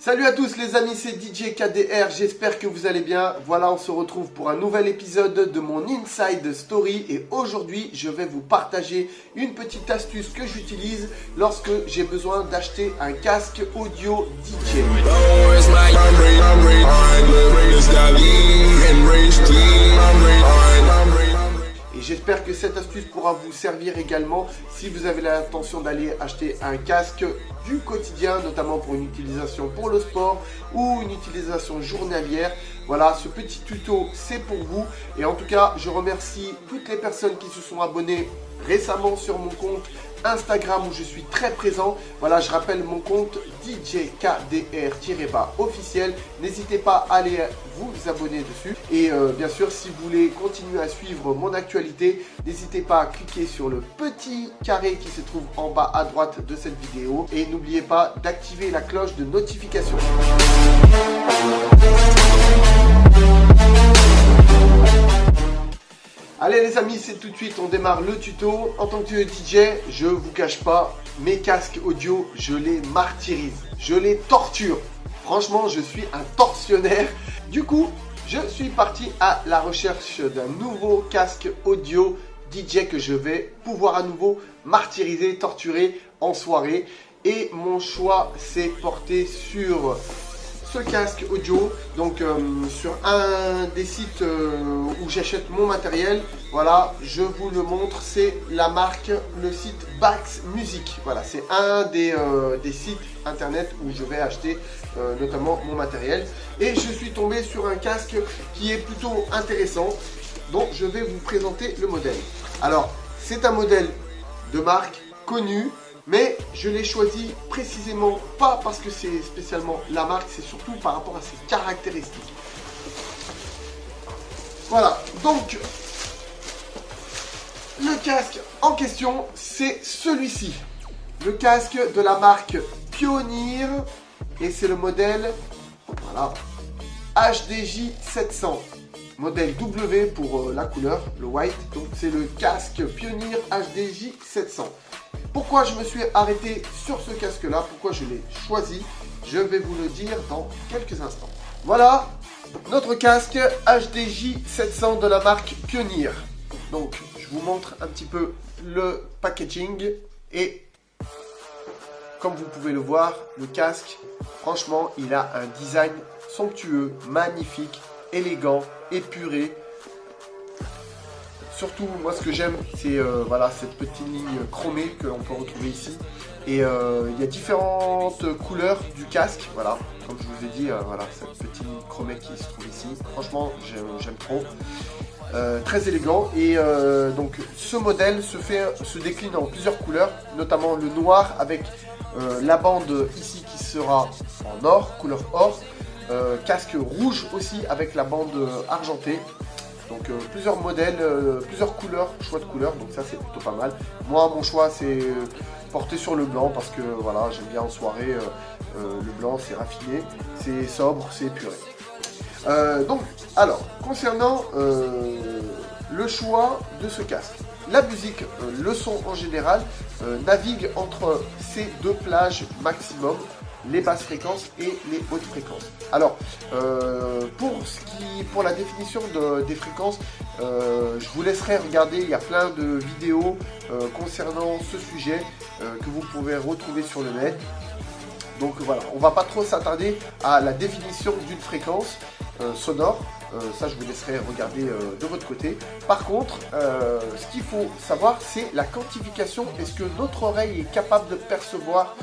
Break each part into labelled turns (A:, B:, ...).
A: Salut à tous les amis, c'est DJ KDR, j'espère que vous allez bien. Voilà, on se retrouve pour un nouvel épisode de mon Inside Story et aujourd'hui je vais vous partager une petite astuce que j'utilise lorsque j'ai besoin d'acheter un casque audio DJ. Et j'espère que cette astuce pourra vous servir également si vous avez l'intention d'aller acheter un casque du quotidien, notamment pour une utilisation pour le sport ou une utilisation journalière. Voilà, ce petit tuto c'est pour vous. Et en tout cas, je remercie toutes les personnes qui se sont abonnées récemment sur mon compte Instagram où je suis très présent. Voilà, je rappelle mon compte DJKDR-officiel. N'hésitez pas à aller vous abonner dessus. Et bien sûr, si vous voulez continuer à suivre mon actualité, n'hésitez pas à cliquer sur le petit carré qui se trouve en bas à droite de cette vidéo. Et n'oubliez pas d'activer la cloche de notification. Allez les amis, c'est tout de suite, on démarre le tuto. En tant que DJ, je vous cache pas, mes casques audio, je les martyrise, je les torture. Franchement, je suis un tortionnaire. Du coup, je suis parti à la recherche d'un nouveau casque audio DJ que je vais pouvoir à nouveau martyriser, torturer en soirée. Et mon choix s'est porté sur ce casque audio, donc sur un des sites où j'achète mon matériel. Voilà, je vous le montre, c'est la marque, le site Bax Music. Voilà, c'est un des sites internet où je vais acheter notamment mon matériel. Et je suis tombé sur un casque qui est plutôt intéressant, dont je vais vous présenter le modèle. Alors, c'est un modèle de marque connue, mais je l'ai choisi précisément pas parce que c'est spécialement la marque, c'est surtout par rapport à ses caractéristiques. Voilà, donc le casque en question, c'est celui-ci. Le casque de la marque Pioneer et c'est le modèle, voilà, HDJ 700. Modèle W pour la couleur, le white. Donc c'est le casque Pioneer HDJ 700. Pourquoi je me suis arrêté sur ce casque-là, pourquoi je l'ai choisi, je vais vous le dire dans quelques instants. Voilà notre casque HDJ 700 de la marque Pioneer. Donc je vous montre un petit peu le packaging et comme vous pouvez le voir, le casque, franchement, il a un design somptueux, magnifique, élégant, épuré. Surtout, moi, ce que j'aime, c'est voilà, cette petite ligne chromée que l'on peut retrouver ici. Et il y a différentes couleurs du casque. Voilà, comme je vous ai dit, voilà, cette petite ligne chromée qui se trouve ici. Franchement, j'aime trop. Très élégant. Et donc, ce modèle se décline en plusieurs couleurs, notamment le noir avec la bande ici qui sera en or, couleur or. Casque rouge aussi avec la bande argentée. Donc plusieurs modèles, plusieurs couleurs, choix de couleurs, donc ça c'est plutôt pas mal. Moi mon choix c'est porté sur le blanc parce que voilà, j'aime bien en soirée, le blanc c'est raffiné, c'est sobre, c'est épuré. Donc alors, concernant le choix de ce casque, la musique, le son en général, navigue entre ces deux plages maximum, les basses fréquences et les hautes fréquences. Alors, pour la définition des fréquences, je vous laisserai regarder, il y a plein de vidéos concernant ce sujet que vous pouvez retrouver sur le net. Donc voilà, on va pas trop s'attarder à la définition d'une fréquence sonore. Ça, je vous laisserai regarder de votre côté. Par contre, ce qu'il faut savoir, c'est la quantification. Est-ce que notre oreille est capable de percevoir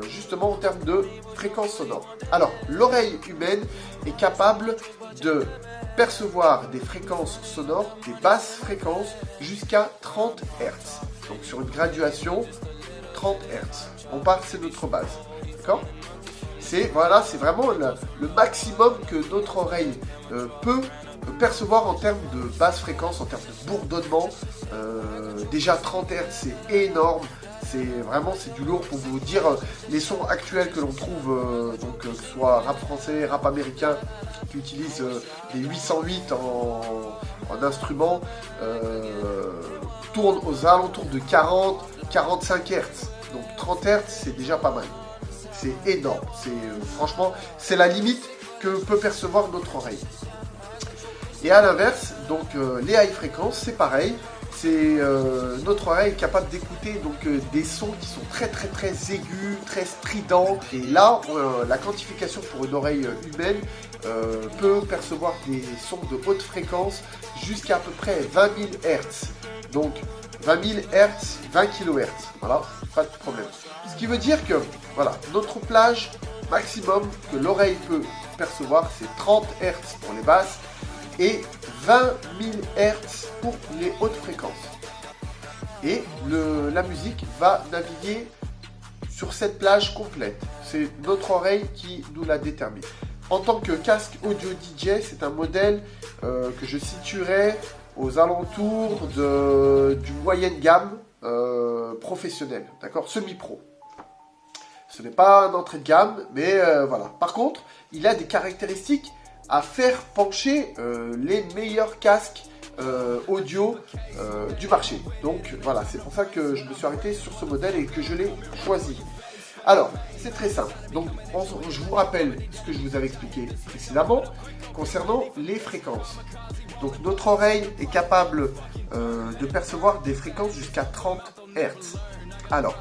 A: justement en termes de fréquence sonore? Alors, l'oreille humaine est capable de percevoir des fréquences sonores, des basses fréquences, jusqu'à 30 Hz. Donc, sur une graduation, 30 Hz. On part, c'est notre base. D'accord ? Voilà, c'est vraiment le maximum que notre oreille peut percevoir en termes de basse fréquence, en termes de bourdonnement. Déjà 30 Hz, c'est énorme. C'est du lourd pour vous dire les sons actuels que l'on trouve, donc que ce soit rap français, rap américain, qui utilisent des 808 en instrument, tournent aux alentours de 40-45 Hz. Donc 30 Hz, c'est déjà pas mal. C'est énorme. Franchement, c'est la limite que peut percevoir notre oreille. Et à l'inverse, donc les high fréquences, c'est pareil. Notre oreille est capable d'écouter des sons qui sont très aigus, très stridents. Et là, la quantification pour une oreille humaine peut percevoir des sons de haute fréquence jusqu'à peu près 20 000 Hz. Donc 20 000 Hz, 20 kHz. Voilà, pas de problème. Ce qui veut dire que, voilà, notre plage maximum que l'oreille peut percevoir, c'est 30 Hz pour les basses et 20 000 Hz pour les hautes fréquences. Et la musique va naviguer sur cette plage complète. C'est notre oreille qui nous la détermine. En tant que casque audio DJ, c'est un modèle que je situerais aux alentours du moyenne gamme professionnel, d'accord, semi-pro. Ce n'est pas un entrée de gamme, mais voilà. Par contre, il a des caractéristiques à faire pencher les meilleurs casques audio du marché. Donc voilà, c'est pour ça que je me suis arrêté sur ce modèle et que je l'ai choisi. Alors, c'est très simple. Donc, je vous rappelle ce que je vous avais expliqué précédemment concernant les fréquences. Donc, notre oreille est capable de percevoir des fréquences jusqu'à 30 Hz. Alors,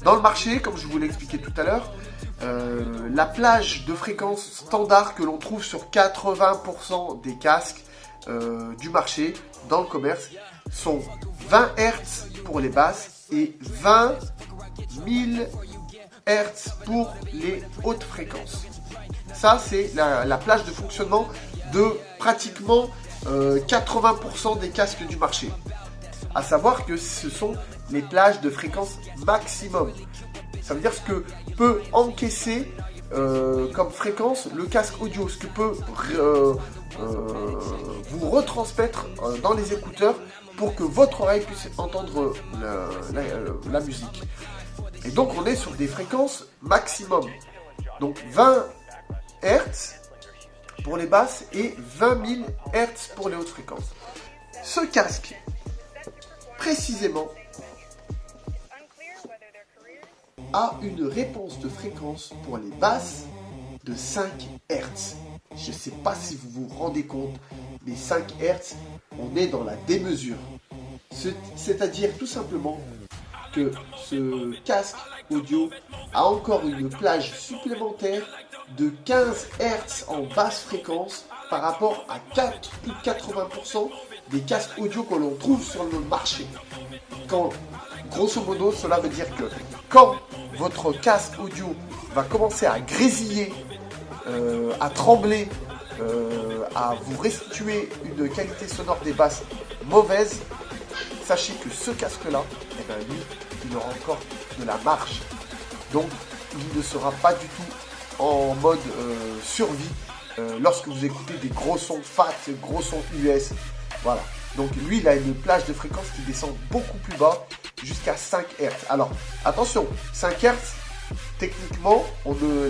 A: dans le marché, comme je vous l'ai expliqué tout à l'heure, la plage de fréquences standard que l'on trouve sur 80% des casques du marché dans le commerce sont 20 Hz pour les basses et 20 000 Hz pour les hautes fréquences. Ça, c'est la plage de fonctionnement de pratiquement 80% des casques du marché. À savoir que ce sont les plages de fréquence maximum. Ça veut dire ce que peut encaisser comme fréquence le casque audio, ce que peut vous retransmettre dans les écouteurs pour que votre oreille puisse entendre la musique. Et donc on est sur des fréquences maximum. Donc 20 Hz pour les basses et 20 000 Hz pour les hautes fréquences. Ce casque, précisément, a une réponse de fréquence pour les basses de 5 Hz. Je ne sais pas si vous vous rendez compte, mais 5 Hz, on est dans la démesure. C'est-à-dire tout simplement que ce casque audio a encore une plage supplémentaire de 15 Hz en basse fréquence par rapport à plus de 80% des casques audio que l'on trouve sur le marché. Grosso modo, cela veut dire que quand votre casque audio va commencer à grésiller, à trembler, à vous restituer une qualité sonore des basses mauvaise, sachez que ce casque-là, eh ben, lui, il aura encore de la marge. Donc, il ne sera pas du tout en mode survie lorsque vous écoutez des gros sons fat, gros sons US. Voilà. Donc, lui, il a une plage de fréquence qui descend beaucoup plus bas, jusqu'à 5 Hz. Alors, attention, 5 Hz, techniquement,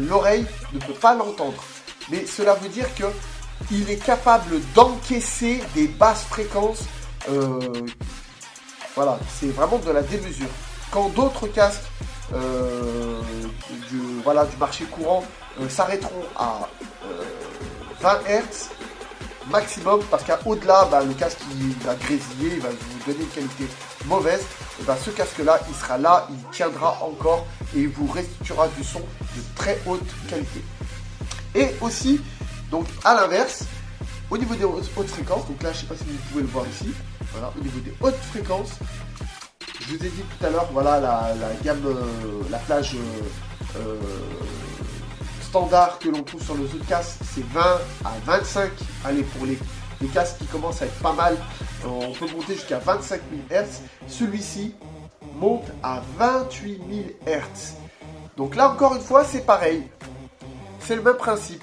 A: l'oreille ne peut pas l'entendre. Mais cela veut dire qu'il est capable d'encaisser des basses fréquences. Voilà, c'est vraiment de la démesure. Quand d'autres casques du marché courant s'arrêteront à 20 Hz maximum, parce qu'au-delà, le casque il va grésiller, il va vous donner une qualité mauvaise, et ce casque-là, il sera là, il tiendra encore et il vous restituera du son de très haute qualité. Et aussi, donc à l'inverse, au niveau des hautes fréquences, donc là, je ne sais pas si vous pouvez le voir ici, voilà, au niveau des hautes fréquences, je vous ai dit tout à l'heure, voilà, la gamme, la plage standard que l'on trouve sur les autres casques, c'est 20 à 25. Allez, pour les casques qui commencent à être pas mal, on peut monter jusqu'à 25 000 Hz. Celui-ci monte à 28 000 Hz. Donc là, encore une fois, c'est pareil. C'est le même principe.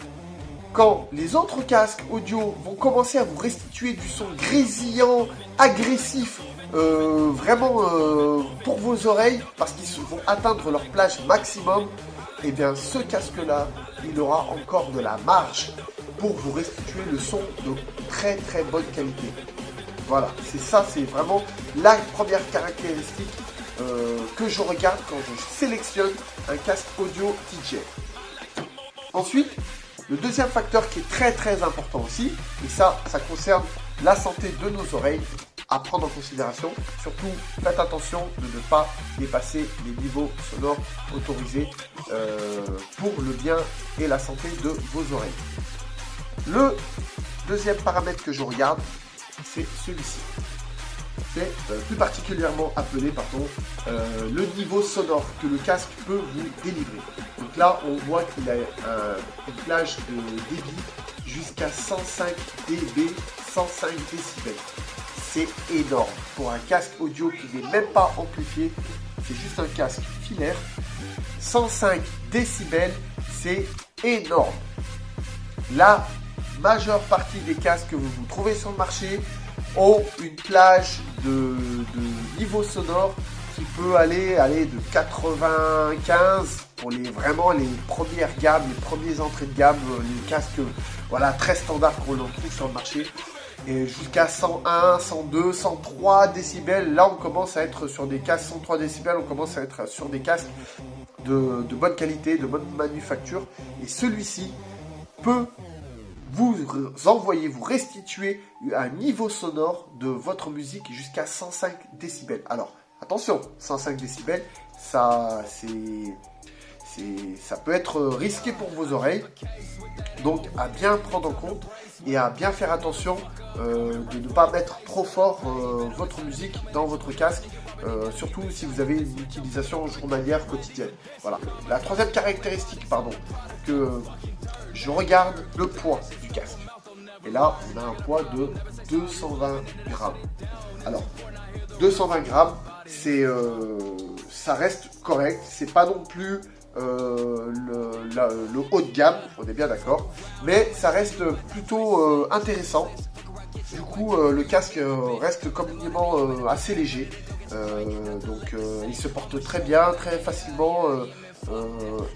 A: Quand les autres casques audio vont commencer à vous restituer du son grésillant, agressif, vraiment pour vos oreilles, parce qu'ils vont atteindre leur plage maximum, et bien ce casque-là, il aura encore de la marge pour vous restituer le son de très bonne qualité. Voilà, c'est ça, c'est vraiment la première caractéristique que je regarde quand je sélectionne un casque audio DJ. Ensuite, le deuxième facteur qui est très important aussi, et ça concerne la santé de nos oreilles, à prendre en considération. Surtout, faites attention de ne pas dépasser les niveaux sonores autorisés pour le bien et la santé de vos oreilles. Le deuxième paramètre que je regarde, c'est celui-ci. C'est plus particulièrement appelé le niveau sonore que le casque peut vous délivrer. Donc là, on voit qu'il a une plage de débit jusqu'à 105 dB, 105 décibels. C'est énorme. Pour un casque audio qui n'est même pas amplifié, c'est juste un casque filaire. 105 décibels, c'est énorme. La majeure partie des casques que vous trouvez sur le marché ont une plage de niveau sonore qui peut aller de 95 pour vraiment les premières gammes, les premières entrées de gamme, les casques très standards qu'on trouve sur le marché, et jusqu'à 101, 102, 103 décibels. Là, on commence à être sur des casques 103 décibels, on commence à être sur des casques de bonne qualité, de bonne manufacture, et celui-ci peut vous restituer un niveau sonore de votre musique jusqu'à 105 décibels. Alors, attention, 105 décibels, ça peut être risqué pour vos oreilles. Donc, à bien prendre en compte et à bien faire attention de ne pas mettre trop fort votre musique dans votre casque, surtout si vous avez une utilisation journalière quotidienne. Voilà. La troisième caractéristique, que je regarde le poids du casque. Et là, on a un poids de 220 grammes. Alors, 220 grammes, ça reste correct. C'est pas non plus le haut de gamme, on est bien d'accord. Mais ça reste plutôt intéressant. Du coup, le casque reste communément assez léger. Donc, il se porte très bien, très facilement.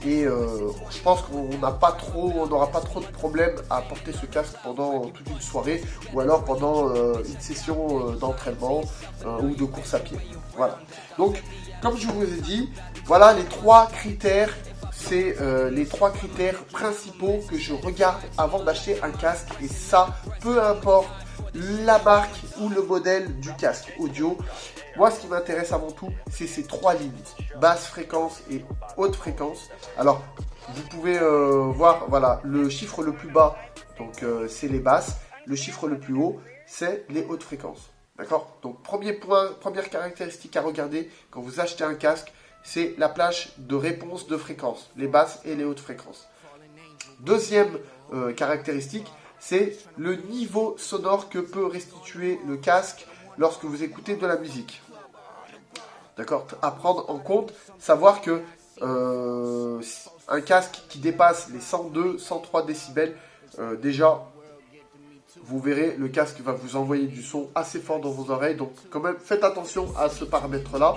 A: Je pense qu'on n'aura pas trop de problèmes à porter ce casque pendant toute une soirée ou alors pendant une session d'entraînement ou de course à pied. Voilà. Donc, comme je vous ai dit, voilà les trois critères. C'est les trois critères principaux que je regarde avant d'acheter un casque. Et ça, peu importe la marque ou le modèle du casque audio. Moi, ce qui m'intéresse avant tout, c'est ces trois limites, basse fréquence et haute fréquence. Alors, vous pouvez voir, voilà, le chiffre le plus bas, donc c'est les basses. Le chiffre le plus haut, c'est les hautes fréquences. D'accord? Donc, premier point, première caractéristique à regarder quand vous achetez un casque, c'est la plage de réponse de fréquence, les basses et les hautes fréquences. Deuxième caractéristique, c'est le niveau sonore que peut restituer le casque lorsque vous écoutez de la musique. D'accord? À prendre en compte, savoir que un casque qui dépasse les 102, 103 décibels, déjà, vous verrez, le casque va vous envoyer du son assez fort dans vos oreilles. Donc, quand même, faites attention à ce paramètre-là.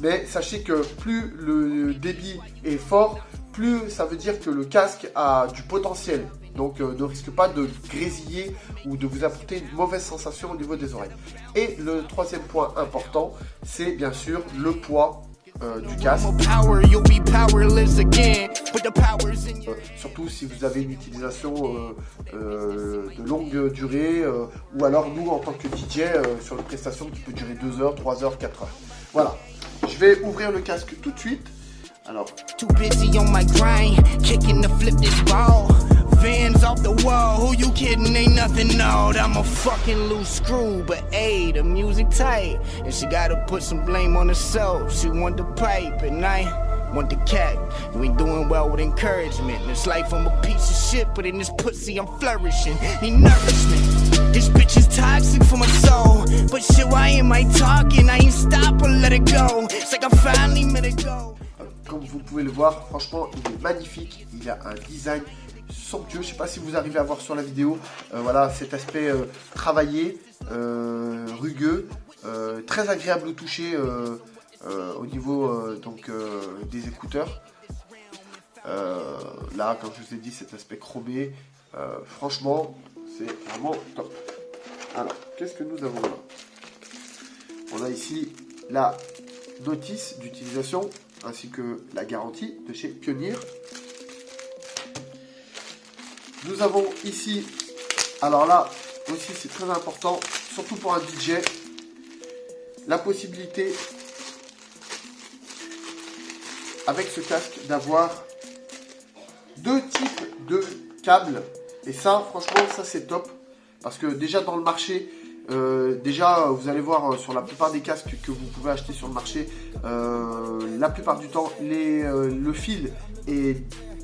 A: Mais sachez que plus le débit est fort, plus ça veut dire que le casque a du potentiel. Donc, ne risque pas de grésiller ou de vous apporter une mauvaise sensation au niveau des oreilles. Et le troisième point important, c'est bien sûr le poids du casque. Surtout si vous avez une utilisation de longue durée ou alors nous en tant que DJ sur une prestation qui peut durer 2 heures, 3 heures, 4 heures. Voilà, je vais ouvrir le casque tout de suite. Alors, fans off the wall, who you kidding, ain't nothing old. I'm a fucking loose screw, but hey, the music tight. And she gotta put some blame on herself. She want the pipe, and I want the cat. You ain't doing well with encouragement. In this life I'm a piece of shit, but in this pussy I'm flourishing. Need nourishment. This bitch is toxic for my soul. But shit, why am I talking? I ain't stop or let it go. It's like I finally met it go. Comme vous pouvez le voir, franchement, il est magnifique. Il a un design somptueux. Je ne sais pas si vous arrivez à voir sur la vidéo. Voilà, cet aspect travaillé, rugueux, très agréable au toucher au niveau des écouteurs. Là, comme je vous ai dit, cet aspect chromé, franchement, c'est vraiment top. Alors, qu'est-ce que nous avons là? On a ici la notice d'utilisation ainsi que la garantie de chez Pioneer. Nous avons ici, alors là aussi c'est très important, surtout pour un DJ, la possibilité avec ce casque d'avoir deux types de câbles. Et ça, franchement, ça c'est top. Parce que déjà dans le marché, vous allez voir sur la plupart des casques que vous pouvez acheter sur le marché, la plupart du temps, le fil est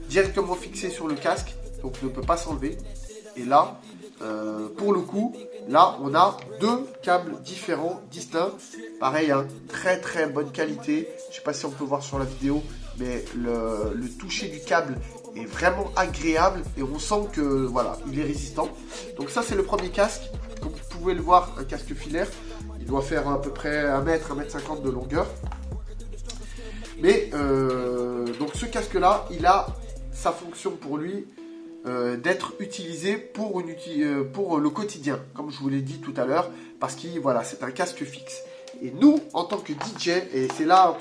A: directement fixé sur le casque, donc ne peut pas s'enlever. Et là, pour le coup, là, on a deux câbles différents, distincts. Pareil, hein, très très bonne qualité. Je ne sais pas si on peut voir sur la vidéo, mais le toucher du câble est vraiment agréable et on sent que voilà, il est résistant. Donc ça, c'est le premier casque. Comme vous pouvez le voir, un casque filaire. Il doit faire à peu près 1 mètre, 1 mètre 50 de longueur. Mais donc ce casque-là, il a sa fonction pour lui d'être utilisé pour le quotidien, comme je vous l'ai dit tout à l'heure, parce que voilà, c'est un casque fixe. Et nous, en tant que DJ, et c'est là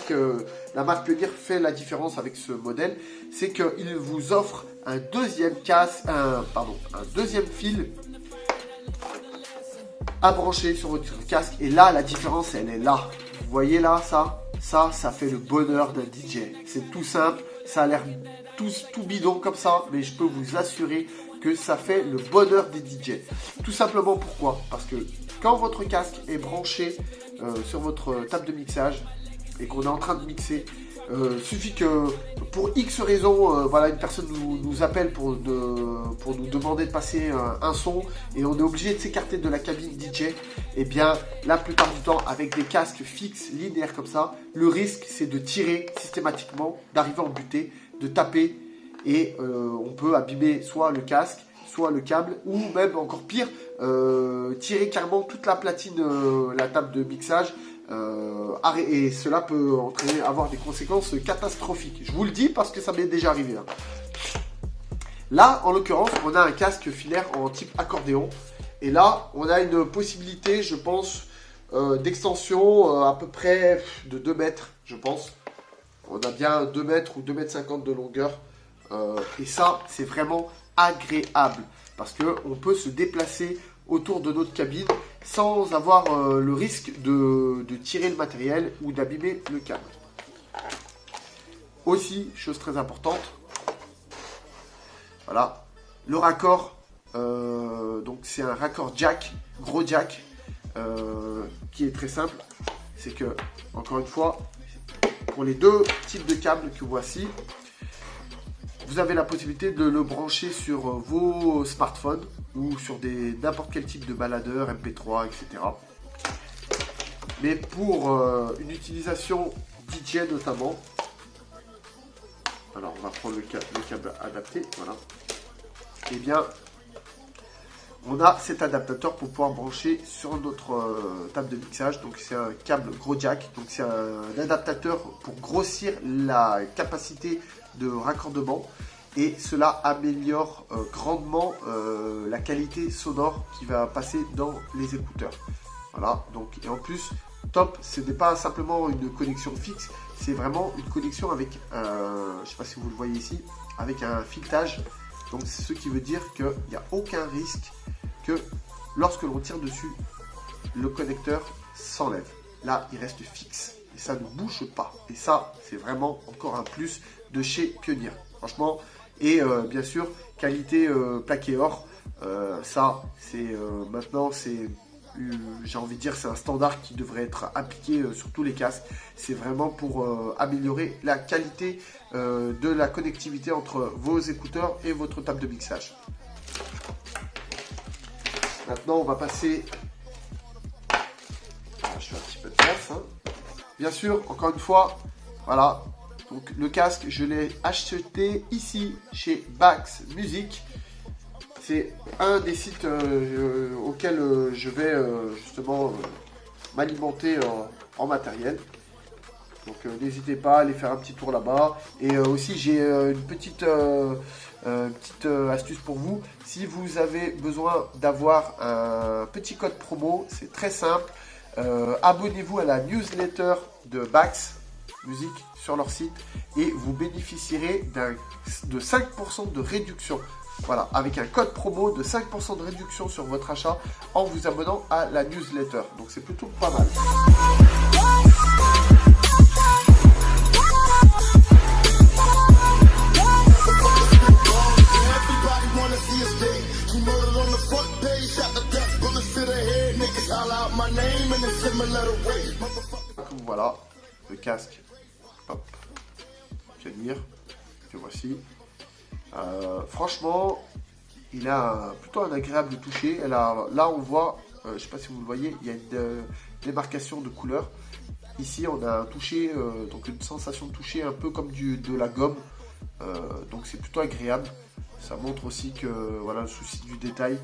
A: que la marque Pioneer fait la différence avec ce modèle, c'est qu'il vous offre un deuxième deuxième fil à brancher sur votre casque. Et là, la différence, elle est là. Vous voyez là, ça fait le bonheur d'un DJ. C'est tout simple, ça a l'air tout bidon comme ça, mais je peux vous assurer que ça fait le bonheur des DJ. Tout simplement pourquoi? Parce que quand votre casque est branché sur votre table de mixage et qu'on est en train de mixer, suffit que pour X raisons, voilà, une personne nous appelle pour nous demander de passer un son et on est obligé de s'écarter de la cabine DJ. Et bien, la plupart du temps, avec des casques fixes, linéaires comme ça, le risque c'est de tirer systématiquement, d'arriver en butée, de taper et on peut abîmer soit le casque, soit le câble, ou même encore pire, tirer carrément toute la platine, la table de mixage, et cela peut avoir des conséquences catastrophiques. Je vous le dis parce que ça m'est déjà arrivé. Hein. Là, en l'occurrence, on a un casque filaire en type accordéon, et là, on a une possibilité, je pense, d'extension à peu près de 2 mètres, je pense. On a bien 2 mètres ou 2 mètres 50 de longueur. Et ça, c'est vraiment agréable. Parce qu'on peut se déplacer autour de notre cabine sans avoir le risque de tirer le matériel ou d'abîmer le câble. Aussi, chose très importante, voilà, le raccord. Donc c'est un raccord jack, gros jack, qui est très simple. C'est que, encore une fois, pour les deux types de câbles que voici, vous avez la possibilité de le brancher sur vos smartphones ou sur n'importe quel type de baladeur, MP3, etc. Mais pour une utilisation DJ notamment, alors on va prendre le câble adapté, voilà. Et bien, on a cet adaptateur pour pouvoir brancher sur notre table de mixage. Donc c'est un câble gros jack, donc c'est un adaptateur pour grossir la capacité de raccordement. Et cela améliore grandement la qualité sonore qui va passer dans les écouteurs. Voilà, donc et en plus, top, ce n'est pas simplement une connexion fixe, c'est vraiment une connexion avec, je ne sais pas si vous le voyez ici, avec un filetage. Donc c'est ce qui veut dire qu'il n'y a aucun risque que lorsque l'on tire dessus, le connecteur s'enlève. Là, il reste fixe et ça ne bouge pas. Et ça, c'est vraiment encore un plus de chez Pioneer. Franchement, et bien sûr, qualité plaqué or. Ça, c'est maintenant, j'ai envie de dire, c'est un standard qui devrait être appliqué sur tous les casques. C'est vraiment pour améliorer la qualité de la connectivité entre vos écouteurs et votre table de mixage. Maintenant, on va passer... Je fais un petit peu de place. Hein. Bien sûr, encore une fois, voilà. Donc le casque, je l'ai acheté ici chez Bax Music. C'est un des sites auxquels je vais justement m'alimenter en matériel. Donc n'hésitez pas à aller faire un petit tour là-bas. Et aussi j'ai une petite astuce pour vous. Si vous avez besoin d'avoir un petit code promo, c'est très simple. Abonnez-vous à la newsletter de Bax Music sur leur site et vous bénéficierez de 5% de réduction. Voilà, avec un code promo de 5% de réduction sur votre achat en vous abonnant à la newsletter. Donc c'est plutôt pas mal. Donc voilà, le casque, hop, Pioneer, que voici. Franchement, il a plutôt un agréable toucher. Là, on voit, je ne sais pas si vous le voyez, il y a une démarcation de couleur. Ici, on a un toucher, donc une sensation de toucher un peu comme de la gomme. Donc c'est plutôt agréable. Ça montre aussi que voilà le souci du détail.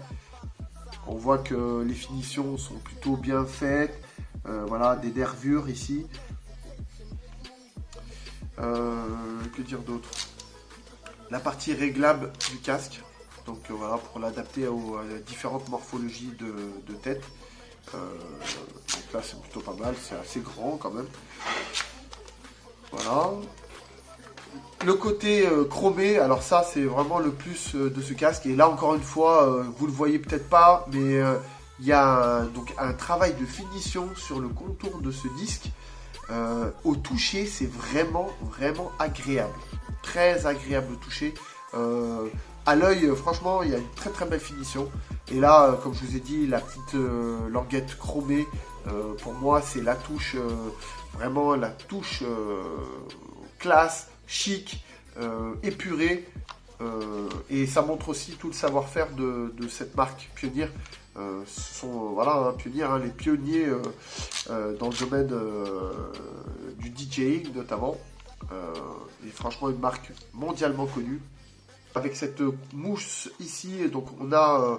A: On voit que les finitions sont plutôt bien faites. Voilà, des nervures ici. Que dire d'autre? La partie réglable du casque. Donc voilà, pour l'adapter aux différentes morphologies de tête. Donc là, c'est plutôt pas mal. C'est assez grand quand même. Voilà. Le côté chromé, alors ça c'est vraiment le plus de ce casque. Et là encore une fois, vous le voyez peut-être pas, mais il y a donc un travail de finition sur le contour de ce disque. Au toucher, c'est vraiment agréable. Très agréable au toucher. À l'œil, franchement, il y a une très belle finition. Et là, comme je vous ai dit, la petite languette chromée, pour moi, c'est la touche, vraiment la touche classe, chic, épuré, et ça montre aussi tout le savoir-faire de cette marque Pioneer. Ce sont voilà, Pioneer, hein, les pionniers dans le domaine du DJing notamment, et franchement une marque mondialement connue. Avec cette mousse ici, donc on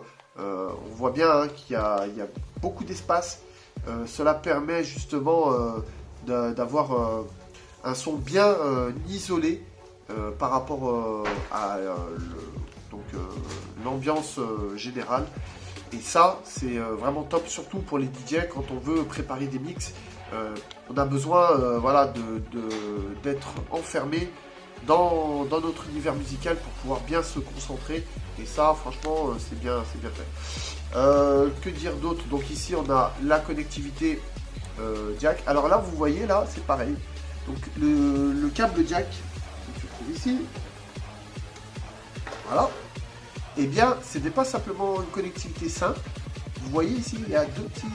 A: voit bien hein, qu'il y a beaucoup d'espace. Cela permet justement d'avoir un son bien isolé par rapport à l'ambiance générale. Et ça, c'est vraiment top, surtout pour les DJ quand on veut préparer des mix. On a besoin voilà, d'être enfermé dans notre univers musical pour pouvoir bien se concentrer. Et ça, franchement, c'est bien fait. Que dire d'autre? Donc ici, on a la connectivité jack. Alors là, vous voyez, là, c'est pareil. Donc le câble jack qui se trouve ici, voilà, et eh bien ce n'est pas simplement une connectivité simple. Vous voyez ici, il y a deux petits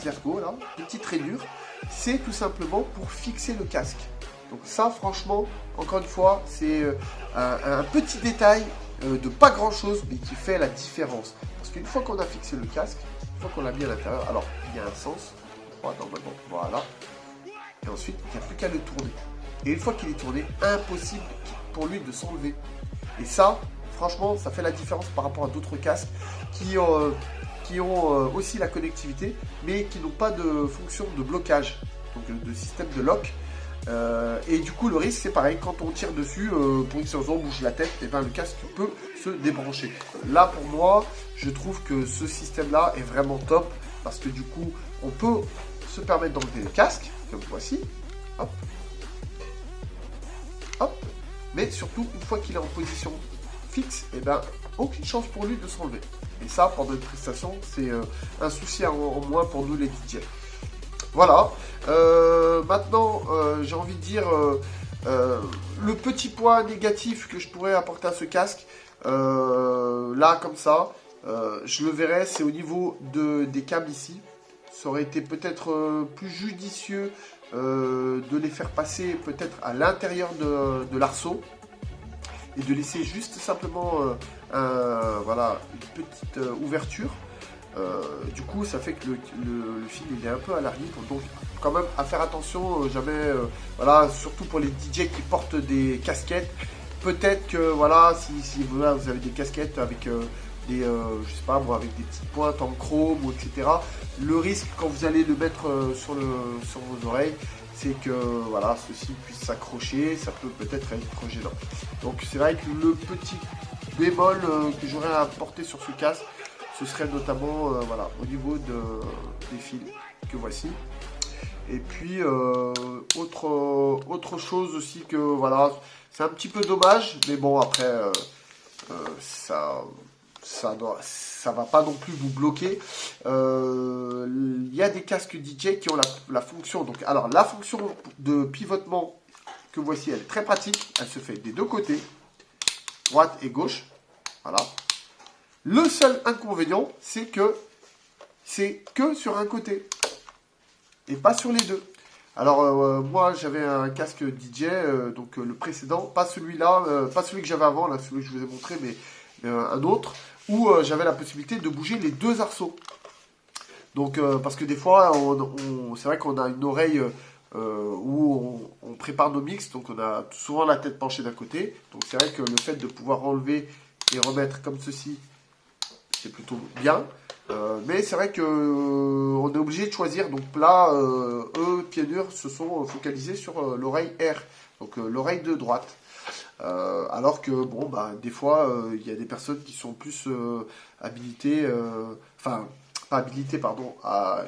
A: ergots là, deux petites rainures. C'est tout simplement pour fixer le casque. Donc ça, franchement, encore une fois, c'est un petit détail de pas grand chose, mais qui fait la différence. Parce qu'une fois qu'on a fixé le casque, une fois qu'on l'a mis à l'intérieur, alors il y a un sens, je crois, normalement, voilà. Et ensuite, il n'y a plus qu'à le tourner. Et une fois qu'il est tourné, impossible pour lui de s'enlever. Et ça, franchement, ça fait la différence par rapport à d'autres casques qui ont aussi la connectivité, mais qui n'ont pas de fonction de blocage, donc de système de lock. Et du coup, le risque, c'est pareil, quand on tire dessus, pour X raison, on bouge la tête, et ben le casque peut se débrancher. Là, pour moi, je trouve que ce système-là est vraiment top, parce que du coup, on peut se permettre d'enlever le casque, comme voici, hop, hop, mais surtout, une fois qu'il est en position fixe, et ben aucune chance pour lui de s'enlever. Et ça, pendant une prestation, c'est un souci en moins pour nous les DJ. Voilà, maintenant, j'ai envie de dire, le petit point négatif que je pourrais apporter à ce casque, là, comme ça, je le verrais, c'est au niveau des câbles ici. Ça aurait été peut-être plus judicieux de les faire passer peut-être à l'intérieur de l'arceau et de laisser juste simplement voilà, une petite ouverture. Du coup, ça fait que le fil il est un peu à l'arrière, donc quand même à faire attention, jamais, voilà, surtout pour les DJ qui portent des casquettes. Peut-être que voilà, si voilà, vous avez des casquettes avec je sais pas moi, avec des petites pointes en chrome ou etc. Le risque quand vous allez le mettre sur vos oreilles, c'est que voilà, ceci puisse s'accrocher, ça peut peut-être être gênant. Donc c'est vrai que le petit bémol que j'aurais à apporter sur ce casque, ce serait notamment voilà, au niveau des fils que voici. Et puis autre chose aussi que voilà, c'est un petit peu dommage, mais bon après ça va pas non plus vous bloquer. Il y a des casques DJ qui ont la fonction, donc alors la fonction de pivotement que voici, elle est très pratique, elle se fait des deux côtés, droite et gauche, voilà. Le seul inconvénient, c'est que sur un côté et pas sur les deux. Alors moi j'avais un casque DJ, donc le précédent, pas celui-là, pas celui que j'avais avant, là, celui que je vous ai montré, mais un autre, où j'avais la possibilité de bouger les deux arceaux. Donc parce que des fois, c'est vrai qu'on a une oreille où on prépare nos mix, donc on a souvent la tête penchée d'un côté. Donc c'est vrai que le fait de pouvoir enlever et remettre comme ceci, c'est plutôt bien. Mais c'est vrai que on est obligé de choisir. Donc là, eux, Pionnier, se sont focalisés sur l'oreille R, donc l'oreille de droite. Alors que bon, bah, des fois, il y a des personnes qui sont plus habilitées, enfin pas habilitées, pardon,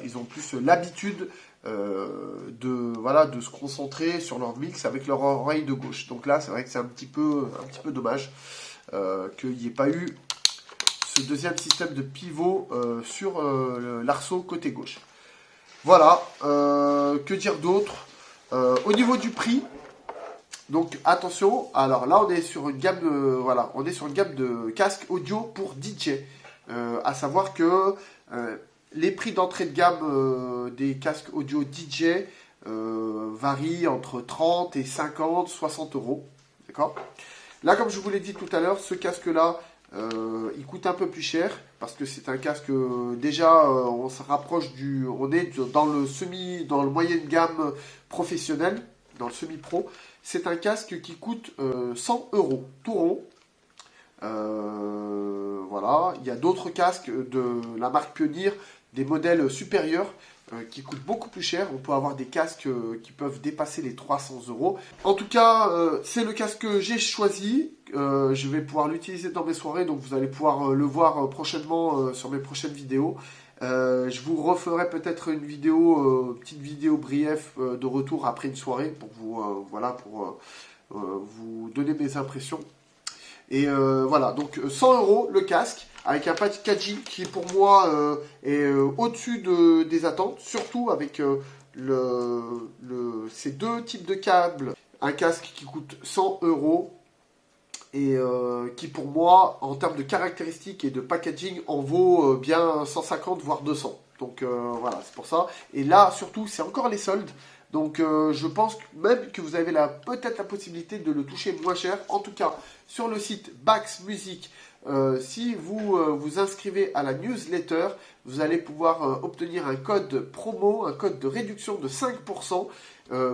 A: ils ont plus l'habitude de se concentrer sur leur mix avec leur oreille de gauche. Donc là, c'est vrai que c'est un petit peu dommage qu'il n'y ait pas eu ce deuxième système de pivot sur l'arceau côté gauche. Voilà, que dire d'autre au niveau du prix, donc attention, alors là on est sur une gamme de casques audio pour DJ. À savoir que les prix d'entrée de gamme des casques audio DJ varient entre 30 et 50, 60 euros. D'accord ? Là, comme je vous l'ai dit tout à l'heure, ce casque-là, il coûte un peu plus cher parce que c'est un casque déjà on se rapproche on est dans le moyenne gamme professionnel, dans le semi-pro. C'est un casque qui coûte 100 euros tout rond. Voilà, il y a d'autres casques de la marque Pionnier, des modèles supérieurs qui coûtent beaucoup plus cher. On peut avoir des casques qui peuvent dépasser les 300 euros. En tout cas, c'est le casque que j'ai choisi. Je vais pouvoir l'utiliser dans mes soirées, donc vous allez pouvoir le voir prochainement sur mes prochaines vidéos. Je vous referai peut-être une petite vidéo brief de retour après une soirée pour vous, vous donner mes impressions. Et voilà, donc 100 euros le casque, avec un packaging qui pour moi est au-dessus des attentes, surtout avec ces deux types de câbles. Un casque qui coûte 100 euros et qui pour moi, en termes de caractéristiques et de packaging, en vaut bien 150 voire 200. Donc voilà, c'est pour ça. Et là, surtout, c'est encore les soldes. Donc je pense même que vous avez peut-être la possibilité de le toucher moins cher. En tout cas, sur le site Bax Music, si vous vous inscrivez à la newsletter, vous allez pouvoir obtenir un code promo, un code de réduction de 5%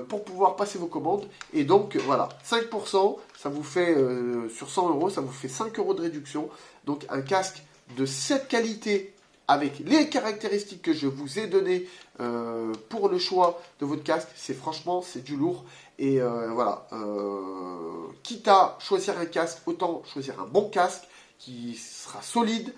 A: pour pouvoir passer vos commandes. Et donc voilà, 5%, ça vous fait sur 100 euros, ça vous fait 5 euros de réduction. Donc un casque de cette qualité, avec les caractéristiques que je vous ai données pour le choix de votre casque, franchement, c'est du lourd. Et voilà, quitte à choisir un casque, autant choisir un bon casque qui sera solide,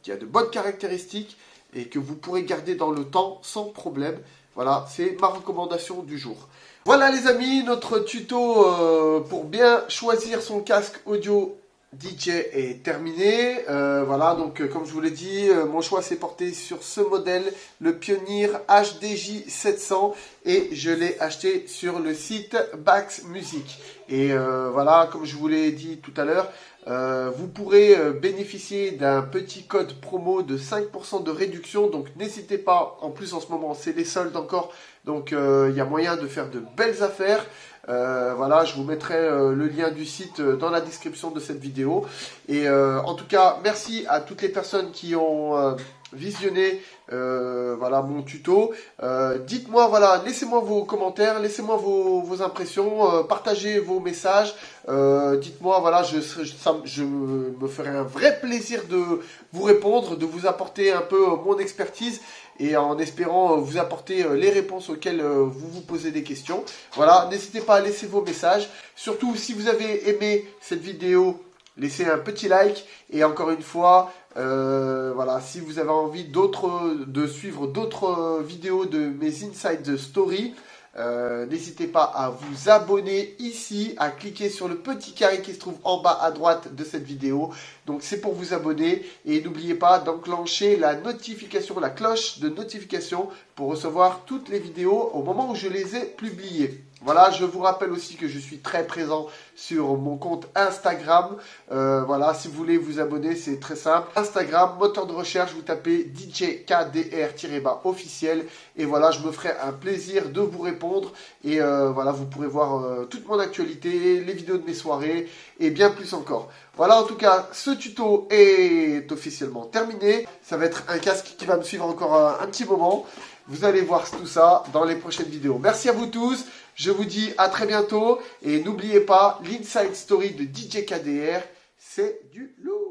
A: qui a de bonnes caractéristiques et que vous pourrez garder dans le temps sans problème. Voilà, c'est ma recommandation du jour. Voilà les amis, notre tuto pour bien choisir son casque audio DJ est terminé. Voilà, donc comme je vous l'ai dit, mon choix s'est porté sur ce modèle, le Pionnier HDJ 700, et je l'ai acheté sur le site Bax Music. Et voilà, comme je vous l'ai dit tout à l'heure, vous pourrez bénéficier d'un petit code promo de 5% de réduction. Donc n'hésitez pas, en plus en ce moment c'est les soldes encore, donc il y a moyen de faire de belles affaires. Voilà, je vous mettrai le lien du site dans la description de cette vidéo. Et en tout cas, merci à toutes les personnes qui ont visionné voilà, mon tuto. Dites-moi, voilà, laissez-moi vos commentaires, laissez-moi vos impressions, partagez vos messages. Dites-moi, voilà, je me ferai un vrai plaisir de vous répondre, de vous apporter un peu mon expertise, et en espérant vous apporter les réponses auxquelles vous vous posez des questions. Voilà, n'hésitez pas à laisser vos messages. Surtout, si vous avez aimé cette vidéo, laissez un petit like. Et encore une fois, Voilà, si vous avez envie de suivre d'autres vidéos de mes Inside Story, n'hésitez pas à vous abonner ici, à cliquer sur le petit carré qui se trouve en bas à droite de cette vidéo. Donc c'est pour vous abonner et n'oubliez pas d'enclencher la notification, la cloche de notification pour recevoir toutes les vidéos au moment où je les ai publiées. Voilà, je vous rappelle aussi que je suis très présent sur mon compte Instagram. Voilà, si vous voulez vous abonner, c'est très simple. Instagram, moteur de recherche, vous tapez DJKDR-officiel. Et voilà, je me ferai un plaisir de vous répondre. Et voilà, vous pourrez voir toute mon actualité, les vidéos de mes soirées et bien plus encore. Voilà, en tout cas, ce tuto est officiellement terminé. Ça va être un casque qui va me suivre encore un petit moment. Vous allez voir tout ça dans les prochaines vidéos. Merci à vous tous. Je vous dis à très bientôt. Et n'oubliez pas, l'Inside Story de DJ KDR, c'est du lourd.